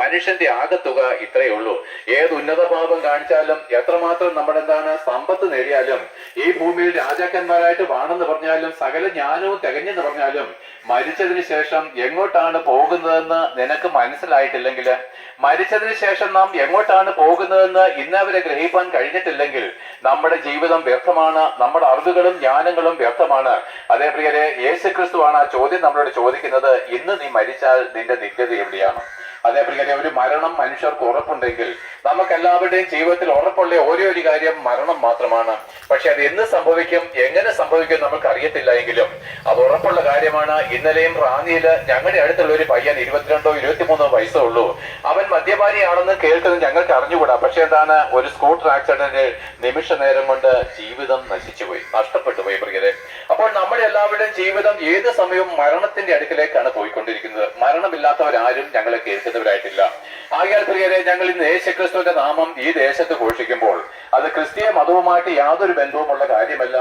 മനുഷ്യന്റെ ആകത്തുക ഇത്രയേ ഉള്ളൂ. ഏത് ഉന്നത ഭാവം കാണിച്ചാലും, എത്രമാത്രം നമ്മളെന്താണ് സമ്പത്ത് നേടിയാലും, ഈ ഭൂമിയിൽ രാജാക്കന്മാരായിട്ട് വാണെന്ന് പറഞ്ഞാലും, സകല ജ്ഞാനവും തികഞ്ഞെന്ന് പറഞ്ഞാലും, മരിച്ചതിന് ശേഷം എങ്ങോട്ടാണ് പോകുന്നതെന്ന് നിനക്ക് മനസ്സിലായിട്ടില്ലെങ്കിൽ, മരിച്ചതിന് ശേഷം നാം എങ്ങോട്ടാണ് പോകുന്നതെന്ന് ഇന്നവരെ ഗ്രഹിക്കാൻ കഴിഞ്ഞിട്ടില്ലെങ്കിൽ നമ്മുടെ ജീവിതം വ്യർത്ഥമാണ്, നമ്മുടെ അറിവുകളും ജ്ഞാനങ്ങളും വ്യർത്ഥമാണ്. അതേ പ്രിയരെ, യേശുക്രിസ്തുവാണ് ആ ചോദ്യം നമ്മളോട് ചോദിക്കുന്നത്. ഇന്ന് നീ മരിച്ചാൽ നിന്റെ നിത്യത എവിടെയാണ്? അതേ പ്രിയരെ, ഒരു മരണം മനുഷ്യർക്ക് ഉറപ്പുണ്ടെങ്കിൽ നമുക്ക് എല്ലാവരുടെയും ജീവിതത്തിൽ ഉറപ്പുള്ള ഒരേ ഒരു കാര്യം മരണം മാത്രമാണ്. പക്ഷെ അത് എന്ന് സംഭവിക്കും, എങ്ങനെ സംഭവിക്കും നമുക്ക് അറിയത്തില്ല എങ്കിലും അത് ഉറപ്പുള്ള കാര്യമാണ്. ഇന്നലെയും റാന്നിയില് ഞങ്ങളുടെ അടുത്തുള്ള ഒരു പയ്യൻ 22 23 വയസ്സേ ഉള്ളൂ. അവൻ മദ്യപാനിയാണെന്ന് കേൾക്കുന്നത് ഞങ്ങൾക്ക് അറിഞ്ഞുകൂടാ. പക്ഷെ എന്താണ്, ഒരു സ്കൂട്ടർ ആക്സിഡന്റ് നിമിഷ നേരം കൊണ്ട് ജീവിതം നശിച്ചുപോയി, നഷ്ടപ്പെട്ടു പോയി പ്രിയരെ. അപ്പോൾ നമ്മുടെ എല്ലാവരുടെയും ജീവിതം ഏത് സമയവും മരണത്തിന്റെ അടുക്കിലേക്കാണ് പോയിക്കൊണ്ടിരിക്കുന്നത്. മരണമില്ലാത്തവരാരും ഞങ്ങളെ കേൾക്കുന്നവരായിട്ടില്ല. ആകയാൽ പ്രിയരെ, ഞങ്ങൾ ഇന്ന് യേശുക്രിസ്തുവിന്റെ നാമം ഈ ദേശത്ത് ഘോഷിക്കുമ്പോൾ അത് ക്രിസ്തീയ മതവുമായിട്ട് യാതൊരു ബന്ധവുമുള്ള കാര്യമല്ല.